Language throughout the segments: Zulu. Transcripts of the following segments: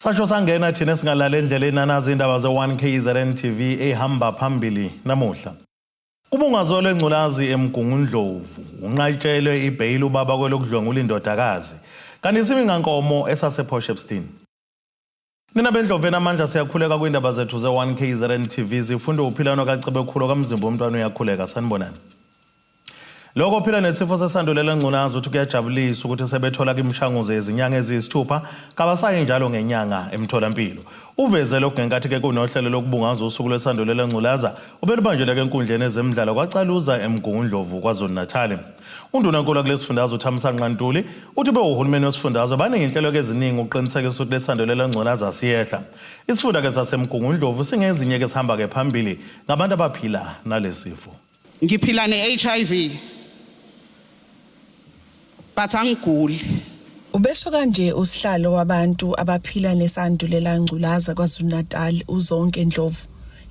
Sasho sangena thina singalala endleleni nanazi indaba ze1KZN TV ehamba phambili namuhla. Kubungazwe lengculazi eMgungundlovu, unqatshelwe ibail ubaba kwelokudlwengula indodakazi. Kanti isimingankomo esasepOshepstone. Nina bendloveni amandla siyakhuleka kwindaba zethu ze1KZN TV zifunde uphilano kaCibekhulu kamzimba umntwana uyakhuleka sanibonani. Lokho phila nesifo sesandulela ngculazi uthi kuyajabulisa ukuthi sebethola imishanguzo yezinyanga eziyisithupha kabasayi njalo ngenyanga emtholampilo. Uveze lokho ngenkathi ke kunohlelo lokubungaza usuku lwesandulela ngculaza obelibanjeleke enkundleni ezemidlalo kwacaluza eMgungundlovu KwaZulu-Natal. Undunankulu kulesifundazwe uThamsanqa Ntuli uthi bewuhulumeni wesifundazwe baningi inhlelo eziningi uqinisekisa ukuthi lesandulela ngculaza siyehla. Isifunda ke saseMgungundlovu singezinye ke sihamba ke phambili ngabantu abaphila nalesifo. Ngiphila ne-HIV. Bathangiguli. Ubesho kanje usihlalo wabantu abaphila nesandulela ngculaza KwaZulu-Natal uZonke Ndlovu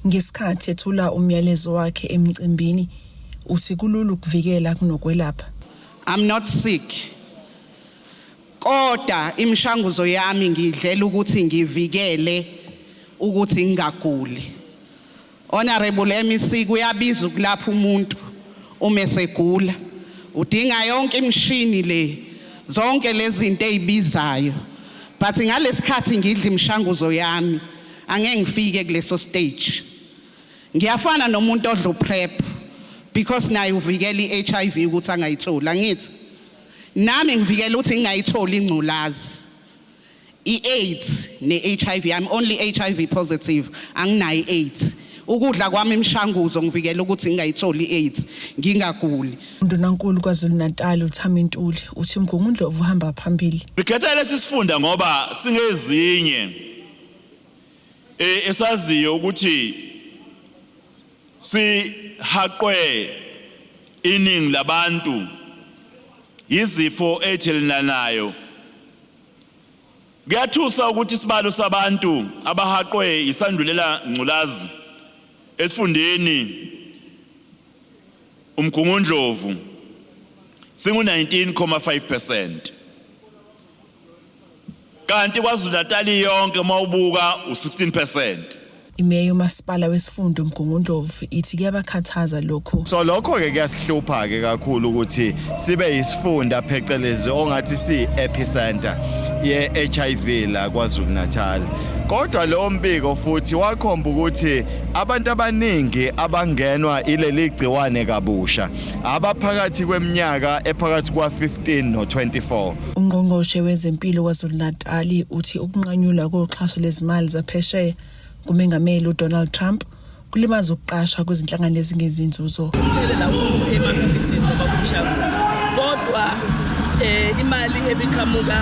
ngesikhathi ethula umyalezo wakhe emcimbini usikulula ukuvikela kunokwelapha. I'm not sick. Kodwa imishanguzo yami ngidlela ukuthi ngivikele ukuthi ngingaguli. Honorable MEC kuyabiza ukulapha umuntu uma esegula. Udinga yonke imishini le zonke lezi zinto ezibizayo but ngalesikhathi ngidla imishanguzo yami angeke ngifike kuleso stage. Ngiyafana nomuntu odla uPrep because naye uvikela iHIV ukuthi angayithola ngithi nami ngivikela ukuthi ngingayitholi ingculazi iAIDS neHIV. I'm only HIV positive anginayo AIDS. Ukudla kwami imishanguzo ngivikela ukuthi ngingayitholi iAIDS ngingaguli. Undunankulu KwaZulu-Natal uThami Ntuli uthi Mgungundlovu uhamba phambili. Sikhetha lesi sifunda ngoba singezinye esaziyo ukuthi sihaqwe iningi labantu izifo ethelelanayo. Kuyathusa ukuthi isibalo sabantu abahaqwe isandulela ngculazi esifundeni uMgungundlovu singu 19.5%. Kanti KwaZulu-Natal yonke mawubuka u16%. Imeya uMasipala wesifunda uMgungundlovu ithi kuyabakhathaza lokho. So lokho ke kuyasihlupha ke kakhulu ukuthi sibe isifunda phecelezi ongathi si epicenter ye HIV la KwaZulu-Natal. Kodwa lo mbiko futhi wakhomba ukuthi abantu abaningi abangenwa ileli gciwane kabusha abaphakathi kweminyaka ephakathi kwa15 no24. Ungqongqoshe wezempilo KwaZulu-Natal uthi ukunqanyulwa koxhaso lezimali zaphesheya kumengameli uDonald Trump kulimaza ukuqashwa kwezinhlangano ezingezinzuzo. Umthelela ukho emaphilisini noma kumshanguzo. Kodwa imali ebiqhamuka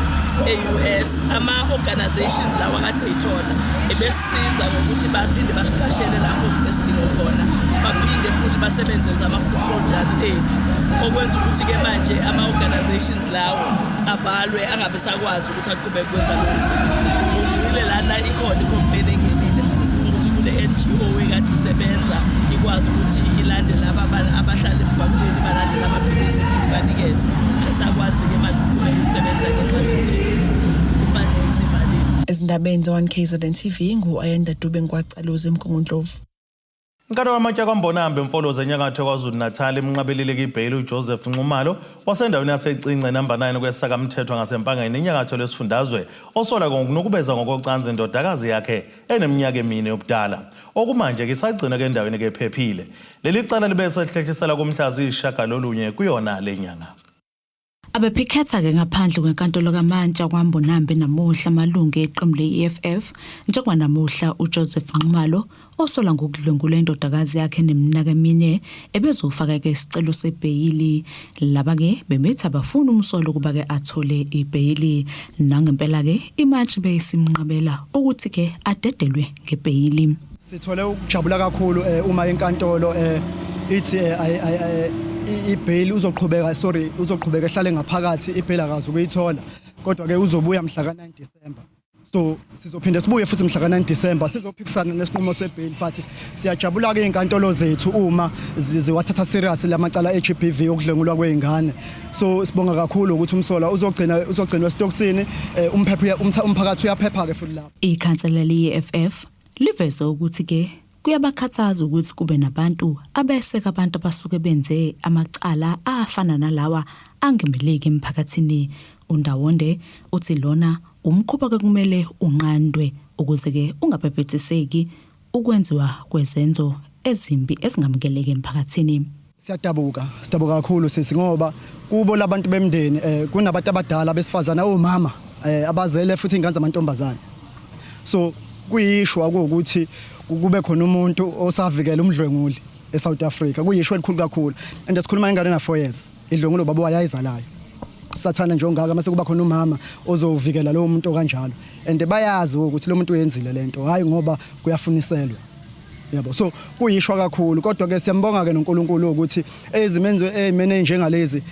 eUS ama-organizations lawa kade ithola ebesiza ngokuthi baphinde basiqashele lapho kunesidingo khona baphinde futhi basebenzise ama-foot soldiers ethu okwenza ukuthi-ke manje ama-organizations lawo avalwe angabe sakwazi ukuthi aqhubeke kwenza lowo msebenzi. Uzwile lana ikhona i-complaint engenile ukuthi kule NGO ekade isebenza ikwazi ukuthi ilandele laba abahlala emgwaqweni balandele amaphilisi banikeze. Asakwazi-ke manje ukuqhubeka ukusebenza ngenxa yokuthi kufanele sivalile. Ezindabeni ze1KZN TV ngu-Ayanda Dube ngwacaluza eMgungundlovu. Inkantolo yamatye kwaMbonambe Mfolozi enyakatho KwaZulu-Natal imnqabelile ibail uJoseph Nxumalo wasendaweni yaseCince number 9 kwesakamthethwa ngasempangeni inyakatho lesifundazwe osola ngokunukubeza ngokocansi indodakazi yakhe eneminyaka 4 yobudala. Okumanje kisagcina ke endaweni ke phephile. Leli cala libe sehlehlisela kumhla ziyishagalolunye kuyona lenyanga. Abephikhetha ke ngaphandle kwenkantolo kaMantla kwaMbonambe namuhla amalungu eqembu le-EFF njengoba namuhla uJoseph Nxumalo osola ngokudlwengula indodakazi yakhe neminyaka 4 ebezofaka ke isicelo sebail. Laba ke bemethi abafuna umsolo kuba ke athole ibail nangempela ke imantshi beyisimnqabela ukuthi ke adedelwe ngebail. Sithole ukujabula kakhulu uma inkantolo ithi ibail uzoqhubeka ehlale ngaphakathi ibail akazi ukuyithola kodwa ke uzobuya mhla ka9 December. So sizophinde sibuye futhi mhla ka-9 December sizophikisana nesinqumo sebail, but siyajabula ke inkantolo zethu uma ziwathatha serious lamacala e-GBV okudlwengulwa kweingane. So sibonga kakhulu ukuthi umsola uzogcinwa esitokisini, umphakathi uyaphepha ke futhi lapho. Ikhansela le-EFF liveze ukuthi ke kuyabakhathaza ukuthi kube nabantu abeseka abantu abasuke benze amacala afana nalawa angemeleki emphakathini. Undawonde uthi lona umkhuba ke kumele unqandwe ukuze ke ungabhebhetheseki ukwenziwa kwezenzo ezimbi ezingamukeleki emphakathini. Sidabuka kakhulu sisi ngoba kubo labantu bemndeni kunabantu abadala besifazana omama abazele futhi ingane zamantombazane. So kuyishwa ukuthi kube khona umuntu osavikela umdlwenguli eSouth Africa, kuyishwa elikhulu kakhulu. And sikhuluma ingane na 4 years idlwengulo baba wayayizalayo. Sathana nje ongaka mase kuba khona umama ozovikela lo muntu kanjalo, and bayazi ukuthi lo muntu uyenzile lento hayi ngoba kuyafuniselwa. Yabo, so kuyishwa kakhulu, kodwa ke siyambonga ke noNkulunkulu ukuthi ezimenzo ezimene njengalezi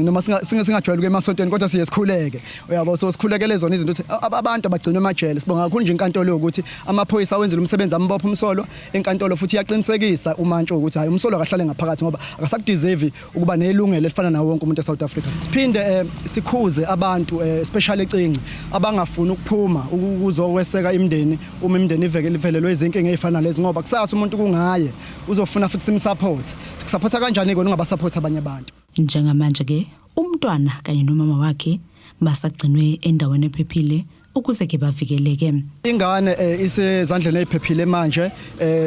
noma singajwayele kwemasontweni kodwa siyesikhuleke. Uyabo, so sikhulekele zona izinto ukuthi abantu abagcinwe emajele. Sibonga kakhulu nje inkantolo ukuthi amaphoyisa wenzile umsebenzi ambopha umsolo. Inkantolo futhi iyaqinisekisa uMantshwa ukuthi hayi umsolo akahlale ngaphakathi ngoba akasakudeserve ukuba nelungelo elifana nawo wonke umuntu eSouth Africa. Siphinde sikhuze abantu especially ecinci abangafuni ukuphuma ukuzokweseka imndeni uma imndeni ivelelwe izinkinga ezifana lezi ngoba kusasa umuntu kungaye uzofuna futhi simsupport. Sikusupporta kanjani ke ungabasupport abanye abantu? Njengamanje ke umntwana kanye nomama wakhe basagcinwe endaweni ephephile ukuze ke bavikeleke. Ingane isezandleni eziphephile manje,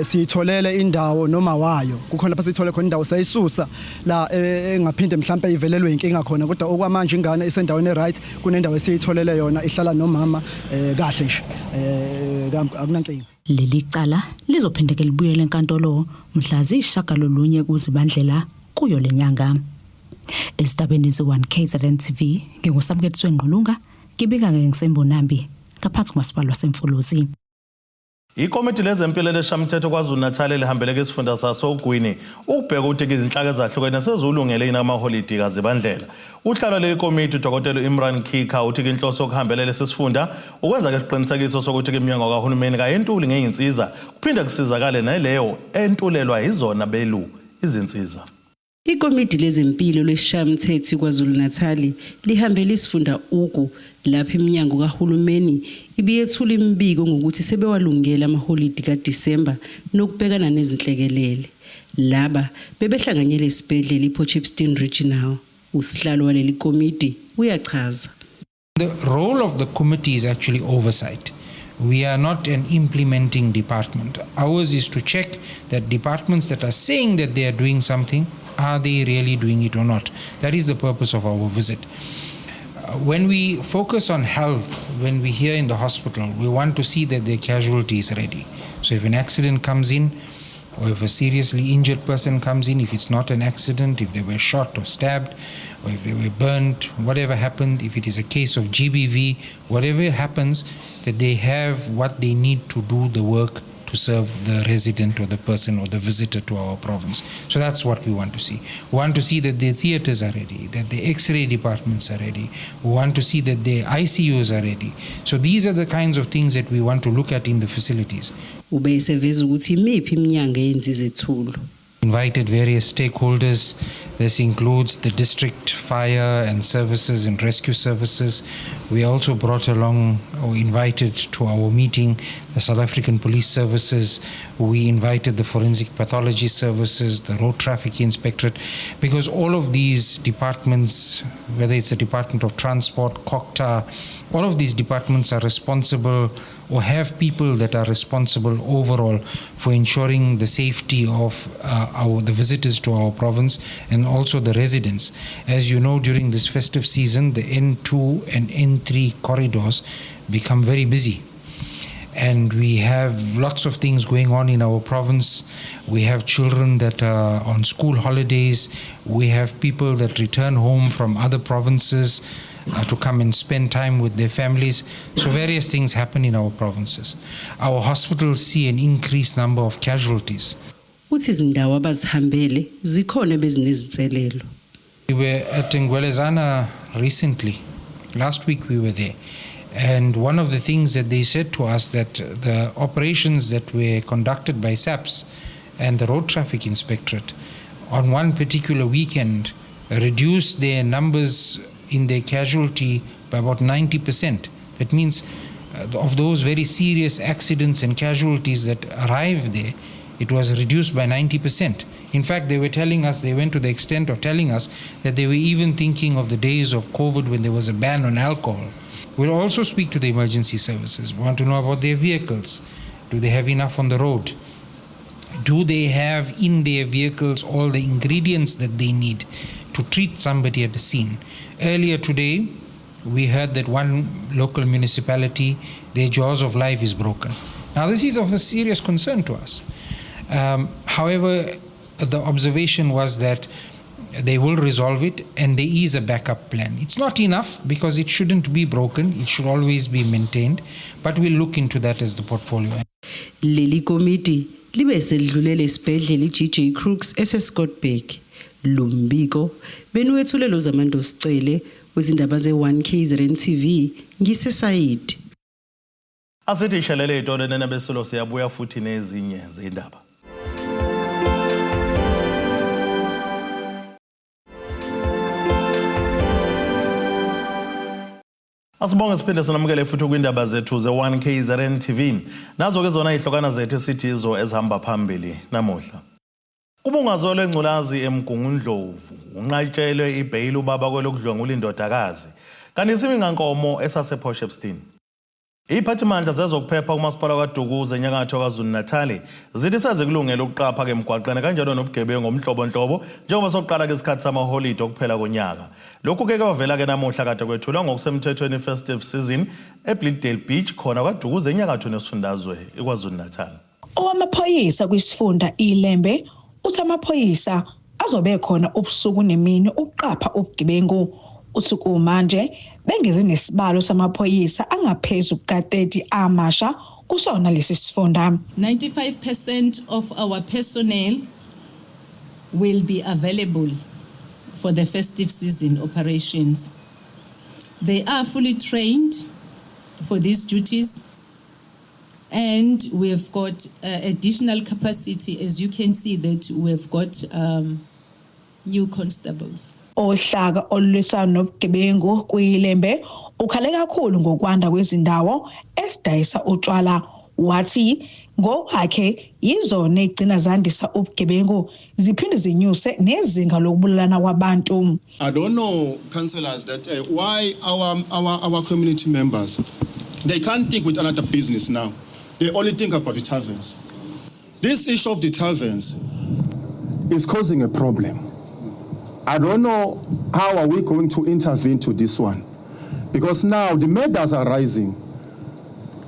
siyitholele indawo noma wayo. Kukhona lapha siyithole khona indawo sayisusa la engaphinde mhlambe ivelelwe inkinga khona, kodwa okwamanje ingane isendaweni eright, kunendawo esiyitholele yona ihlala nomama kahle nje. Akunankinga. Leli cala lizophindeke libuyele enkantolo mhla ziyishagalolunye kuZibandlela kuyo lenyanga. Estabeni ze1 KZN TV ngingusamuketswe Ngqulunga, ngibika ngiSembonambi ngaphansi kwamasipala waseMfolozi. Ikomiti lezempilo leshamthetho KwaZulu-Natal lihambeleke isifunda saso uGwini ukubheka ukuthi izinhlaka ezahlukene sezulungele inamaholidi kaZibandlela. Uhlalo leli komiti uDkt Imran Kika uthi inhloso yokuhambelela lesifunda ukwenza isiqinisekiso sokuthi iminyango kahulumeni kayentuli ngeinsiza kuphinde kusizakale naleyo entulelwa izona belu izinsiza. Ikomiti lezempilo leshamthetho KwaZulu-Natal lihambele isifunda ugu lapha eminyango kahulumeni ibiyethula imbiko ngokuthi sebewalungela amaholidi kaDisemba nokubhekana nezinhlekelele. Laba bebehlanganyele esibhedlela iPotchefstroom Regional. Usihlalo waleli komiti uyachaza. The role of the committee is actually oversight. We are not an implementing department. Ours is to check that departments that are saying that they are doing something, are they really doing it or not? That is the purpose of our visit. When we focus on health, when we're here in the hospital, we want to see that their casualty is ready. So if an accident comes in, or if a seriously injured person comes in, if it's not an accident, if they were shot or stabbed, or if they were burnt, whatever happened, if it is a case of GBV, whatever happens, that they have what they need to do the work to serve the resident or the person or the visitor to our province. So that's what we want to see. We want to see that the theatres are ready, that the X-ray departments are ready. We want to see that the ICUs are ready. So these are the kinds of things that we want to look at in the facilities. Invited various stakeholders. This includes the district fire and services and rescue services. We also brought along or invited to our meeting the South African Police Services. We invited the Forensic Pathology Services, the Road Traffic Inspectorate, because all of these departments, whether it's the Department of Transport, COCTA, all of these departments are responsible or have people that are responsible overall for ensuring the safety of the visitors to our province and also the residents. As you know, during this festive season, the N2 and N3 corridors become very busy. And we have lots of things going on in our province. We have children that are on school holidays. We have people that return home from other provinces to come and spend time with their families. So various things happen in our provinces. Our hospitals see an increased number of casualties. We were at Ngwelezana recently. Last week we were there. And one of the things that they said to us that the operations that were conducted by SAPS and the Road Traffic Inspectorate on one particular weekend reduced their numbers in their casualty by about 90%. That means of those very serious accidents and casualties that arrived there, it was reduced by 90%. In fact, they were telling us, they went to the extent of telling us that they were even thinking of the days of COVID when there was a ban on alcohol. We'll also speak to the emergency services. We want to know about their vehicles. Do they have enough on the road? Do they have in their vehicles all the ingredients that they need to treat somebody at the scene? Earlier today, we heard that one local municipality, their jaws of life is broken. Now, this is of a serious concern to us. However, the observation was that they will resolve it and there is a backup plan. It's not enough because it shouldn't be broken. It should always be maintained, but we'll look into that as the portfolio. Leli committee libe selidlulele esibhedlela iGJ Crooks eseScottburg. Lumbiko benuwethulelo zamando sicele wezindaba ze1 KZN TV ngisesayidi. Asithi ishelele itolo nenabesilo siyabuya futhi nezinye zindaba. Asibonge siphinde sinamukele futhi kwindaba zethu ze1 KZN TV. Nazo ke zona ihlokana zethu esithizo ezihamba phambili namuhla. Kubungazwe lwengculazi eMgungundlovu, unqatshelwe ibail ubaba kwelokudlwengula indodakazi. Kanti isimingankomo esasephoshepstein. Iphathimandla zezokuphepha kumasipala kwaDukuza enyakatho KwaZulu-Natal zithi sezikulungela ukuqapha ke emgwaqeni kanjalo nobugebengu ngomhlobo njengoba sokuqala ke isikhathi samaholide okuphela konyaka. Lokhu ke kwavela ke namuhla kade kwethulwa ngokusemthethweni festive season eBleakdale Beach khona kwaDukuza enyakatho nesifundazwe eKwaZulu-Natal. Owamaphoyisa kwisifunda iLembe uthi amaphoyisa azobe khona ubusuku nemini ukuqapha ubugebengu. Usuku manje bengeze nesibalo samaphoyisa angaphezulu kuka-30 amasha kusona lesi sifunda. 95% of our personnel will be available for the festive season operations. They are fully trained for these duties, and we've got additional capacity. As you can see that we've got new constables. Ohlaka olulwisana nobugebengu kuyiLembe ukhale kakhulu ngokwanda kwezindawo esidayisa utshwala. Wathi ngokwakhe yizona egcina zandisa ubugebengu ziphinde zinyuse nezinga lokubulana kwabantu. I don't know, councillors, that why our community members, they can't think with another business now. They only think about the taverns. This issue of the taverns is causing a problem. I don't know how are we going to intervene to this one, because now the murders are rising.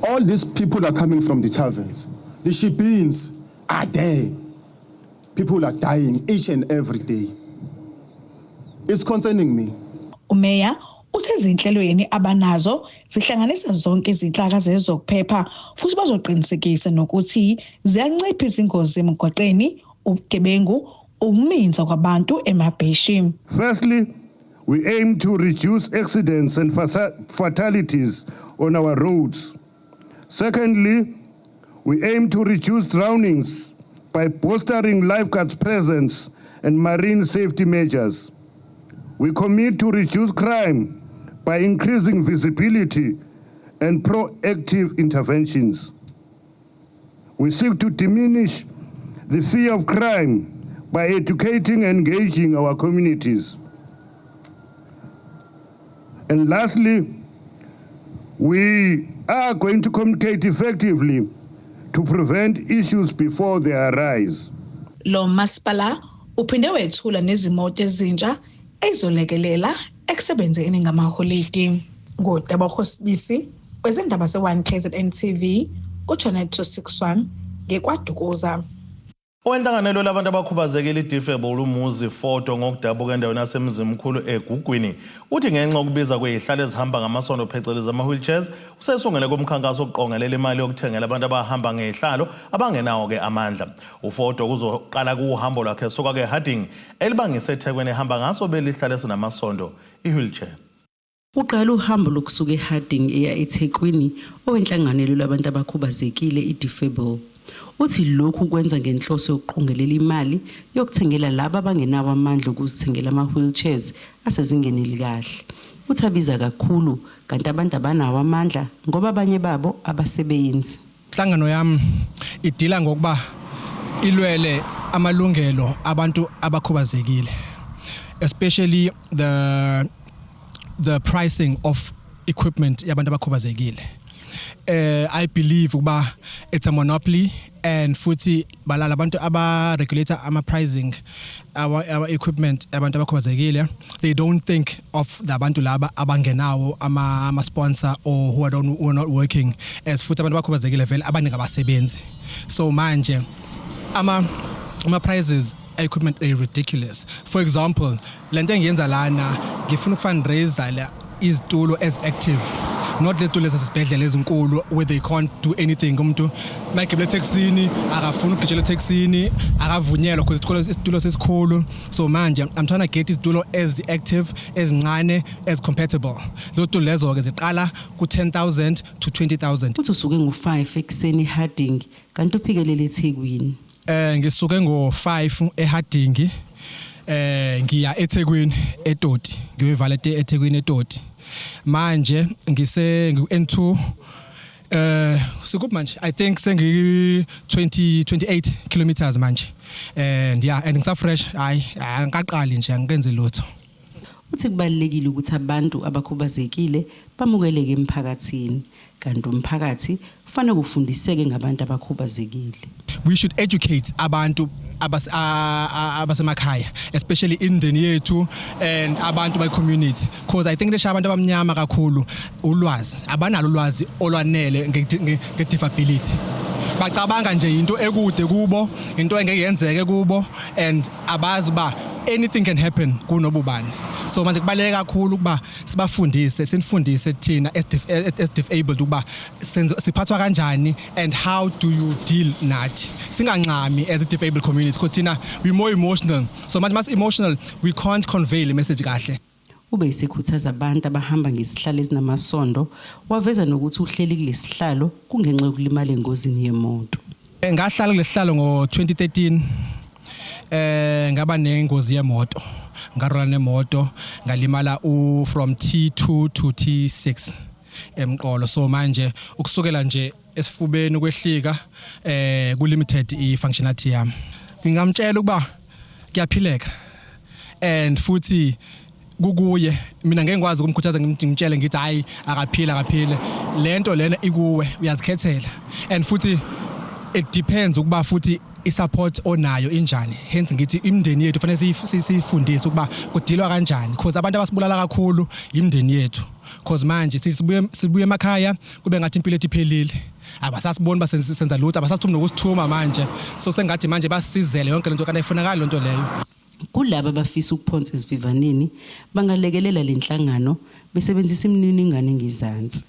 All these people are coming from the taverns. The ship-ins are there. People are dying each and every day. It's concerning me. Umeya uthe izinhlelweni abanazo zihlanganisa zonke izinhlaka zezokuphepha futhi bazoqinisekisa nokuthi ziyancipha izingozi emgwaqeni, ubugebengu, ukuminza kwabantu emabheshi. Firstly, we aim to reduce accidents and fatalities on our roads. Secondly, we aim to reduce drownings by bolstering lifeguards' presence and marine safety measures. We commit to reduce crime by increasing visibility and proactive interventions. We seek to diminish the fear of crime by educating and engaging our communities. And lastly, we are going to communicate effectively to prevent issues before they arise. Lo masipala uphinde wethula nezimoto ezintsha ezizolekelela ekusebenzeni ngamaholide. Ngodaba Sibisi wezindaba ze1 KZN TV kuChannel 261 ngekwaDukuza. Owenhlanganelo labantu abakhubazekile iDifable umuzi foto ngokudabuka endaweni yasemzimkhulu eGugwini uthi ngenxa okubiza kwezihlalo ezihamba ngamasondo phecelezi ama-wheelchairs usesungele kumkhankaso oqongelela imali yokuthengela abantu abahamba ngezihlalo abangenawo ke amandla. Ufoto kuzoqala kuhambo lwakhe soka ke Harding elibangise eThekwini ehamba ngaso belihlalo esinamasondo i-wheelchair. Uqala uhambo lokusuka eHarding eya eThekwini owenhlanganelo labantu abakhubazekile iDefable. Uthi lokhu kwenza ngenhloso yokuqongelela imali yokuthengela laba abangenawo amandla okuzithengela ama-wheelchairs asezingeni elikahle. Uthabiza kakhulu kanti abantu abanawo amandla ngoba abanye babo abasebenzi. Inhlangano yami idila ngokuba ilwele amalungelo abantu abakhubazekile, especially the pricing of equipment yabantu abakhubazekile. I believe uba it's a monopoly and futhi balala abantu aba-regulator ama-pricing our equipment abantu abakhubazekile. They don't think of the abantu laba abangenawo ama-sponsor or who are not working as futhi abantu abakhubazekile vele abaningi abasebenzi. So manje ama-prices equipment are ridiculous. For example, lento engiyenza lana ngifuna uku-fundraise la izitulo as active, not le tulo ezisibhedlela ezinkulu where they can't do anything. Umuntu mayigibele taxini akafuna ukugijela taxini akavunyelwa because isitulo sesikhulu. So manje I'm trying to get izitulo as active, ezincane, as compatible. Lo tulo lezo ke ziqala ku 10,000 to 20,000. Uthi usuke ngo5 ekuseni eHarding kanti uphikelele eThekwini. Ngisuke ngo5 eHarding ngiya eThekwini eToti, ngiyovalete eThekwini eToti. Manje ngise ngu-N2 sikuphi manje I think sengi 28 kilometers manje and ngisa fresh angikaqali nje angikenze lutho. Uthi kubalekile ukuthi abantu abakhubazekile bamukeleke emphakathini kanti umphakathi kufanele kufundiseke ngabantu abakhubazekile. We should educate abantu abasemakhaya, especially indeni yethu and abantu by community, because I think lesha abantu abamnyama kakhulu ulwazi abanalo ulwazi olwanele nge-disability. Bacabanga nje into ekude kubo, into engeke yenzeke kubo and abazi ba anything can happen kunobubani. So manje kubaleka kakhulu ukuba sinifundise thina as disabled ukuba siphathwa kanjani and how do you deal nathi. Singancami as a disabled community because thina we more emotional. So manje mas emotional we can't convey the message kahle. Ube isikhuthaza abantu abahamba ngesihlalo ezinamasondo waveza nokuthi uhleli kulesihlalo kungenxa yokulimala engozini yemoto. Ngahlala kulesihlalo ngo-2013 ngaba nengozi yemoto, ngarola nemoto ngalimala from T2 to T6 emqolo. So manje ukusukela nje esifubeni ukwehlika ku limited i-functionality yami. Ngingamtshela ukuba kuyaphileka and futhi kukuye mina ngeke ngikwazi ukumkhuthaza ngimtshele ngithi hayi akaphile lento lena ikuwe uyazikhethela and futhi it depends ukuba futhi isupport onayo injani. Hence ngithi imndeni yethu fanele sifundise ukuba kudilwa kanjani because abantu abasibulala kakhulu imndeni yethu because manje sibuye emakhaya kube ngathi impilo ethu iphelile, abasasiboni basenza lutho, abasasithuma nokusithuma manje. So sengathi manje basizele yonke lento kanti ifunakala lento leyo. Kulabo abafisa ukuphonsa isivivaneni bangalekelela lenhlangano besebenzisa imininingwane ngezansi.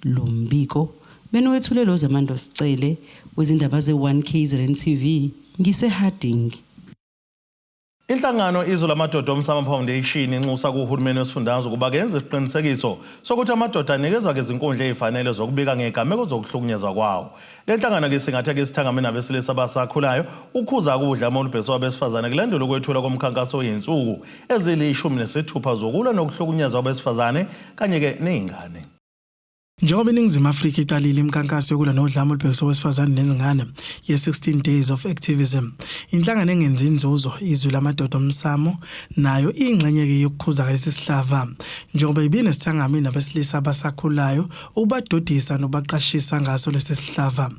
Lo mbiko benwethulelo zamando sicele wezindaba ze1KZN TV ngiseHarding. Inhlangano izwe lamadoda omsamo foundation inxusa kuhulumeni wesifundazwe ukuba kenze isiqinisekiso sokuthi amadoda anikezwa ke izinkundla ezifanele zokubika ngegameko zokuhlukunyezwa kwawo. Le nhlangano ke singathe ke isithangame nabesilisa abasakhulayo ukhuza ukudla molubheso abesifazane kulandela ukwethula komkhankaso oyinsuku ezili-16 zokulwa nokuhlukunyezwa kwabesifazane kanye ke nezingane. Njengoba iNingizimu Afrika iqalile imikhankaso yokulwa nodlame olubhekiswe kwabesifazane nezingane ye-16 Days of Activism, inhlangano engenzi inzuzo izwe lamadoda omsamo nayo ingxenye yokukhuza lesi sihlava njengoba ibinesithangami nabesilisa abasakhulayo ukubadodisa nokubaqashisa ngaso lesi sihlava.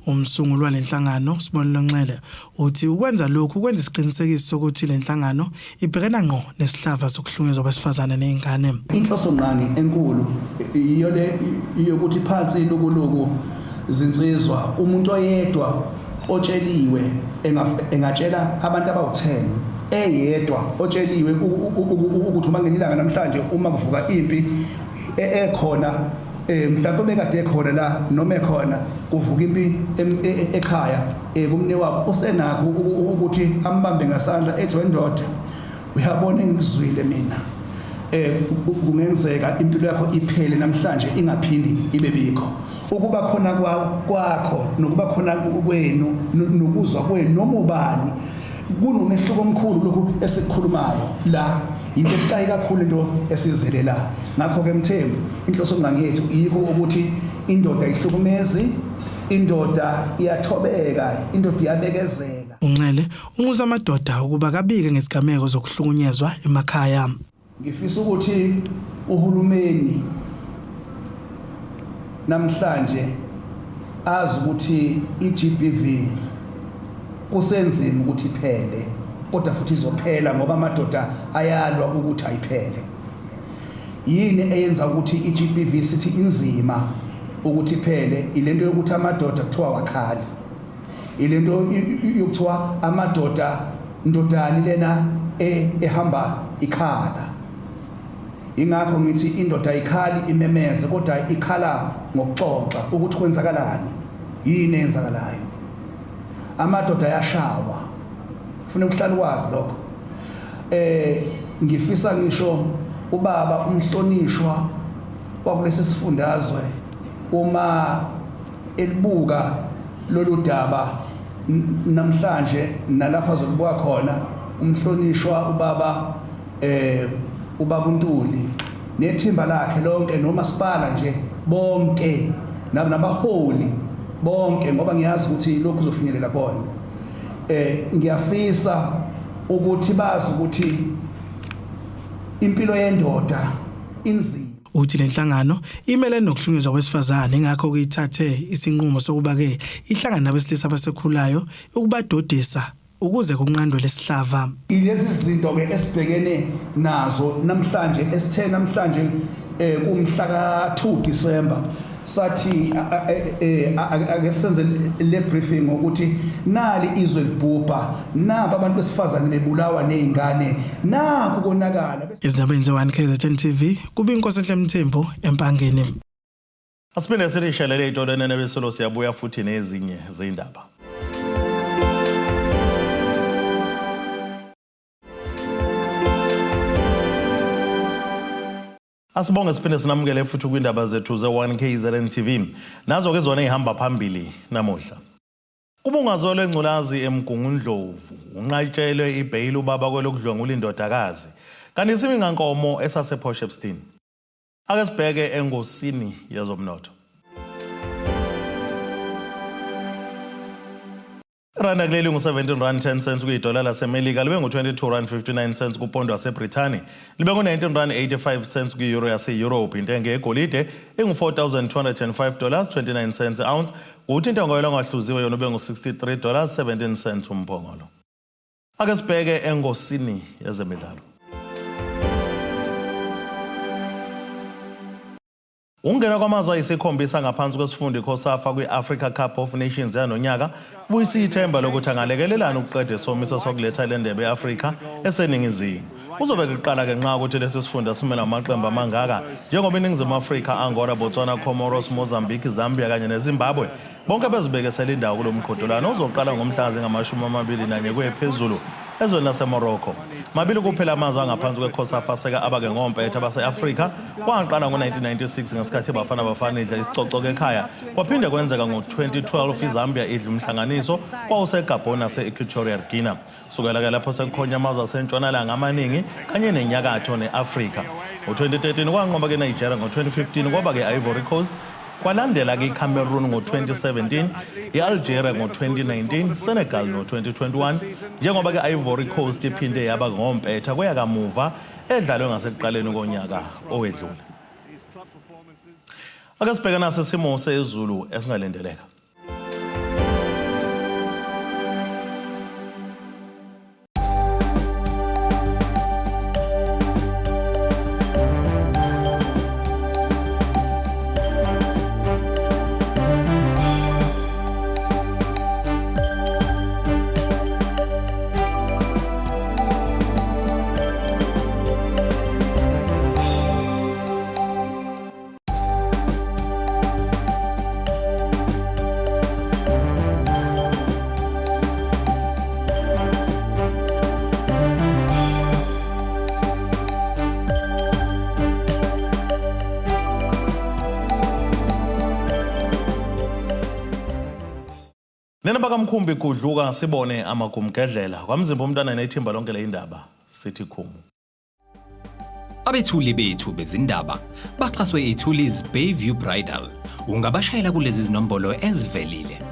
Umsunguli walenhlangano Sibonelo Nxele uthi ukwenza lokhu kwenza isiqinisekiso sokuthi lenhlangano ibhekana ngqo nesihlava sokuhlukunyezwa kwabesifazane nezingane. Inhloso nqangi enkulu iyo le yokuthi phansi ilukuluku zinsizwa umuntu oyedwa otsheliwe engatshela abantu abawu10 eyedwa otsheliwe ukuthi uma ngenilanga namhlanje uma kuvuka impi ekhona mhlawumbe bekade ekhona la noma ekhona kuvuka impi ekhaya kumne wabo usenakho ukuthi ambambe ngasandla ethi wendoda uyabona ngizwile mina kungenzeka impilo yakho iphele namhlanje ingaphindi ibe bikho. Ukuba khona kwakho nokuba khona kwenu nokuzwa kwenu noma ubani kunomehluko omkhulu lokhu esikukhulumayo la into ebucayi kakhulu into esizelela. Ngakho ke Mthembu, inhloso ngangiyethu yikho ukuthi indoda ihlukumezi, indoda iyathobeka, indoda iyabekezela. Unxele umusa amadoda ukuba kabike ngesigameko zokuhlukunyezwa emakhaya. Ngifisa ukuthi uhulumeni namhlanje azi ukuthi iGBV kusenzima ukuthi iphele, kodwa futhi izophela ngoba amadoda ayalwa ukuthi ayiphele. Yini eyenza ukuthi iGBV sithi inzima ukuthi iphele? Ilento yokuthi amadoda kuthiwa wakhali, ilento yokuthiwa amadoda ndodani lena ehamba ikhala. Ingakho ngithi indoda ayikhali imemeze, kodwa ikhala ngokuxoxa ukuthi kwenzakalani, yini eyenzakalayo. Amadoda ayashawa, ufuna ukuhlala ukwazi lokho. Ngifisa ngisho ubaba umhlonishwa wakulesi sifundazwe uma elibuka lolu daba namhlanje nalapha zolubuka khona, umhlonishwa ubaba uNtuli nethimba lakhe lonke nomasipala nje bonke nabaholi bonke, ngoba ngiyazi ukuthi lokhu kuzofinyelela bona. Ngiyafisa ukuthi bazi ukuthi impilo yendoda inzima. Uthi lenhlangano imele nokuhlunyezwa kwesifazane, ingakho kuyithathe isinqumo sokuba ke ihlangana nabesilisa abasekhulayo ukubadodisa ukuze kunqandwe lesihlava. Ilezi zinto ke esibhekene nazo namhlanje, esithe namhlanje kumhla ka2 December sathi ake senze le briefing ukuthi nali izwe libhubha, naba abantu besifazane bebulawa nezingane, naku konakala. Izindabeni ze1KZN TV kuba inkosi enhle Mthembu empangeni. Asiphinde sithi shalele itolene nebesolo siyabuya futhi nezinye zeindaba. Asibonge siphinde sinamukele futhi kwindaba zethu ze1KZN TV. Nazo ke zona ehamba phambili namuhla. Kubungazwe lwengculazi eMgungundlovu, unqatshelwe ibail ubaba kwelokudlwengula indodakazi. Kanti isimingankomo esaseport Shepstone. Ake sibheke engosini yezomnotho. Randa kuleli ngu-17.10 kuyidola laseMelika, libe ngu-22.59 kupondo waseBrithani, libe ngu-19.85 kuyi-euro yase-Europe. Intengo yegolide ingu-$4,205.29 ounce, kuthi intengo yolwangahluziwe yona ube ngu-$63.17 umphongolo. Ake sibheke engosini yezemidlalo. Ungena kwamazwe ayisikhombisa ngaphansi kwesifundo iCOSAFA kwi-Africa Cup of Nations yanonyaka buyisa ithemba lokuthi angalekelelana ukuqeda isomiso sokuletha le ndebe ye-Afrika eseningizimu. Uzobe kuqala ke nqa ukuthi lesi sifunda simele amaqembu amangaka njengoba iNingizimu Afrika, Angola, Botswana, Comoros, Mozambique, Zambia kanye neZimbabwe bonke bezibekesela indawo kulo mqhudelwano ozoqala ngomhla zingama-21 kuye phezulu ezweni laseMorocco. Mabili kuphela amazwe angaphansi kweCOSAFA seka abake ngompetha base-Afrika kwaqala ngo-1996 ngesikhathi Bafana Bafana idla isicoco ekhaya. Kwaphinde kwenzeka ngo-2012 iZambia idla umhlanganiso kwawuseGabon nase-Equatorial Guinea. Sukela ke lapho sekukhonya amazwe asentshonalanga amaningi kanye nenyakatho ne-Afrika. Ngo-2013 kwanqoba ke Nigeria, ngo-2015 kwaba ke Ivory Coast, kwalandela ke iCameroon ngo-2017, iAlgeria ngo-2019, Senegal no-2021, njengoba ke Ivory Coast iphinde yaba ngompetha kweyakamuva edlalwe ngasekuqaleni konyaka owedlule. Ake sibheke naso isimo sezulu esingalindeleka. Nena bakamkhumbi kudluka sibone amagumgedlela kwamzimba umntana nethimba lonke leindaba sithi khumu. Abethuli bethu bezindaba baxhaswe iThuli's Bayview Bridal. Ungabashayela kulezi zinombolo ezivelile